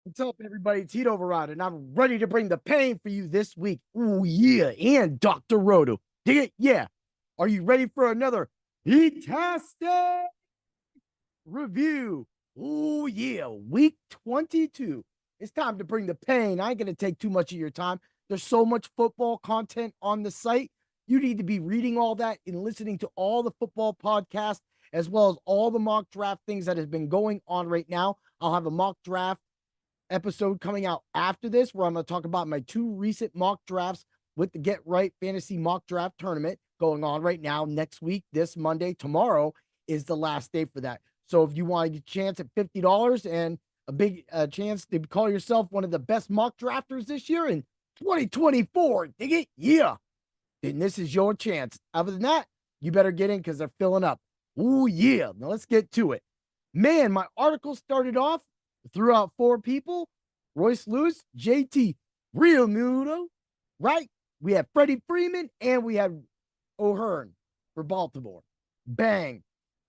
What's up, everybody? It's Heat Override, and I'm ready to bring the pain for you this week. Ooh, yeah, and Dr. Roto. Dig it? Yeah. Are you ready for another Heat-tastic review? Ooh, yeah, week 22. It's time to bring the pain. I ain't going to take too much of your time. There's so much football content on the site. You need to be reading all that and listening to all the football podcasts, as well as all the mock draft things that has been going on right now. I'll have a mock draft episode coming out after this where I'm going to talk about my two recent mock drafts with the Get Right Fantasy Mock Draft Tournament going on right now. Next week, this Monday, tomorrow is the last day for that. So if you want to get a chance at $50 and a big chance to call yourself one of the best mock drafters this year in 2024, dig it? Yeah. Then this is your chance. Other than that, you better get in because they're filling up. Ooh, yeah. Now let's get to it. Man, my article started off, threw out four people: Royce Lewis, JT, Real Muto, right? We had Freddie Freeman and we had O'Hearn for Baltimore. Bang.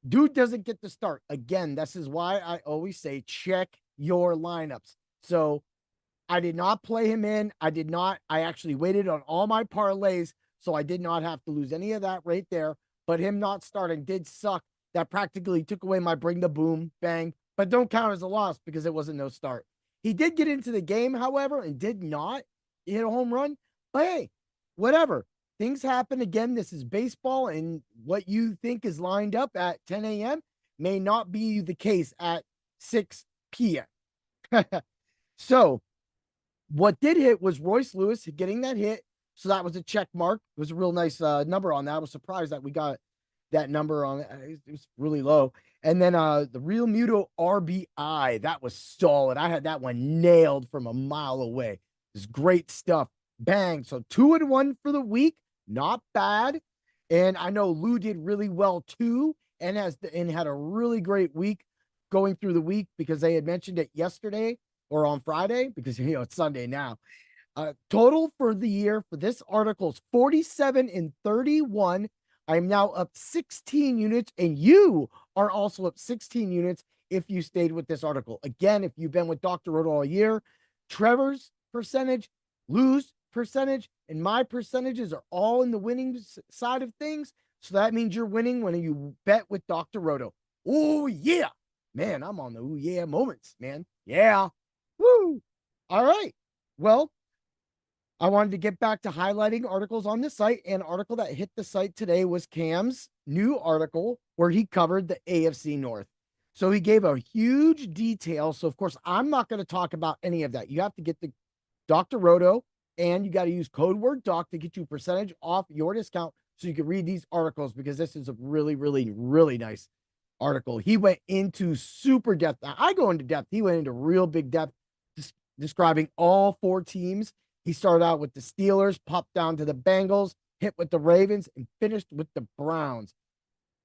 Dude doesn't get the start. Again, this is why I always say check your lineups. So I did not play him in. I actually waited on all my parlays, so I did not have to lose any of that right there. But him not starting did suck. That practically took away my bring the boom, bang, but don't count as a loss because it wasn't no start. He did get into the game, however, and did not hit a home run. But hey, whatever. Things happen again. This is baseball, and what you think is lined up at 10 a.m. may not be the case at 6 p.m. So what did hit was Royce Lewis getting that hit. So that was a check mark. It was a real nice number on that. I was surprised that we got that number on it. It was really low. And then the Real Muto RBI, that was solid. I had that one nailed from a mile away. It's great stuff. Bang. So 2-1 for the week. Not bad. And I know Lou did really well too, and had a really great week going through the week because they had mentioned it yesterday or on Friday because it's Sunday now. Total for the year for this article is 47 and 31. I'm now up 16 units, and you are also up 16 units if you stayed with this article. Again, if you've been with Dr. Roto all year, Trevor's percentage, Lou's percentage, and my percentages are all in the winning side of things. So that means you're winning when you bet with Dr. Roto. Oh, yeah. Man, I'm on the ooh, yeah moments, man. Yeah. Woo. All right. Well, I wanted to get back to highlighting articles on the site. An article that hit the site today was Cam's new article where he covered the AFC North. So he gave a huge detail. So, of course, I'm not going to talk about any of that. You have to get the Dr. Roto and you got to use code word doc to get you a percentage off your discount so you can read these articles because this is a really, really, really nice article. He went into super depth. I go into depth. He went into real big depth, describing all four teams. He started out with the Steelers, popped down to the Bengals, hit with the Ravens, and finished with the Browns.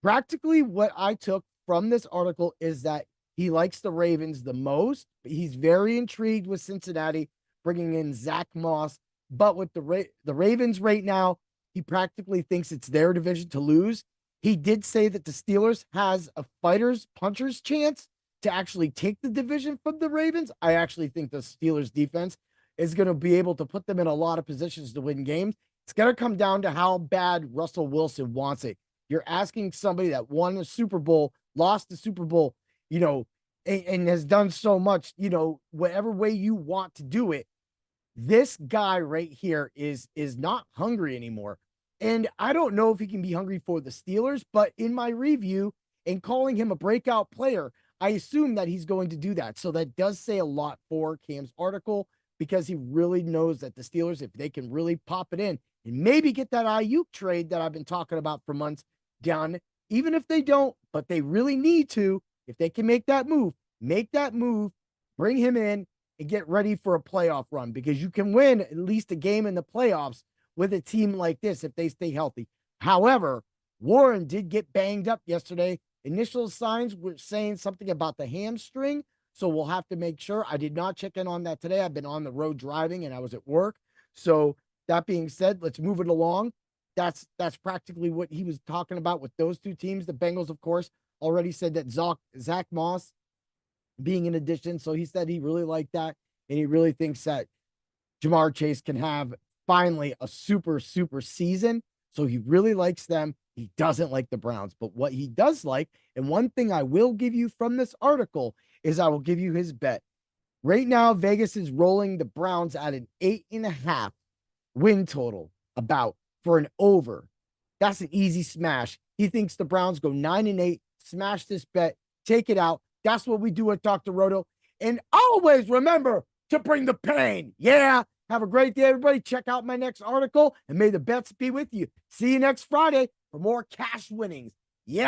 Practically, what I took from this article is that he likes the Ravens the most. He's very intrigued with Cincinnati bringing in Zach Moss, but with the Ravens right now, he practically thinks it's their division to lose. He did say that the Steelers has a fighters punchers chance to actually take the division from the Ravens. I actually think the Steelers defense is going to be able to put them in a lot of positions to win games. It's going to come down to how bad Russell Wilson wants it. You're asking somebody that won the Super Bowl, lost the Super Bowl, and has done so much, whatever way you want to do it. This guy right here is not hungry anymore. And I don't know if he can be hungry for the Steelers, but in my review and calling him a breakout player, I assume that he's going to do that. So that does say a lot for Cam's article because he really knows that the Steelers, if they can really pop it in and maybe get that Ayuk trade that I've been talking about for months done, even if they don't, but they really need to, if they can make that move, bring him in and get ready for a playoff run because you can win at least a game in the playoffs with a team like this if they stay healthy. However, Warren did get banged up yesterday. Initial signs were saying something about the hamstring, so we'll have to make sure. I did not check in on that today. I've been on the road driving and I was at work. So that being said, let's move it along. That's practically what he was talking about with those two teams. The Bengals, of course, already said that Zach Moss being an addition. So he said he really liked that. And he really thinks that Jamar Chase can have finally a super season. So he really likes them. He doesn't like the Browns. But what he does like, and one thing I will give you from this article, is I will give you his bet. Right now, Vegas is rolling the Browns at an 8.5 win total, about, for an over. That's an easy smash. He thinks the Browns go 9-8. Smash this bet. Take it out. That's what we do at Dr. Roto. And always remember to bring the pain. Yeah. Have a great day, everybody. Check out my next article, and may the bets be with you. See you next Friday for more cash winnings. Yeah.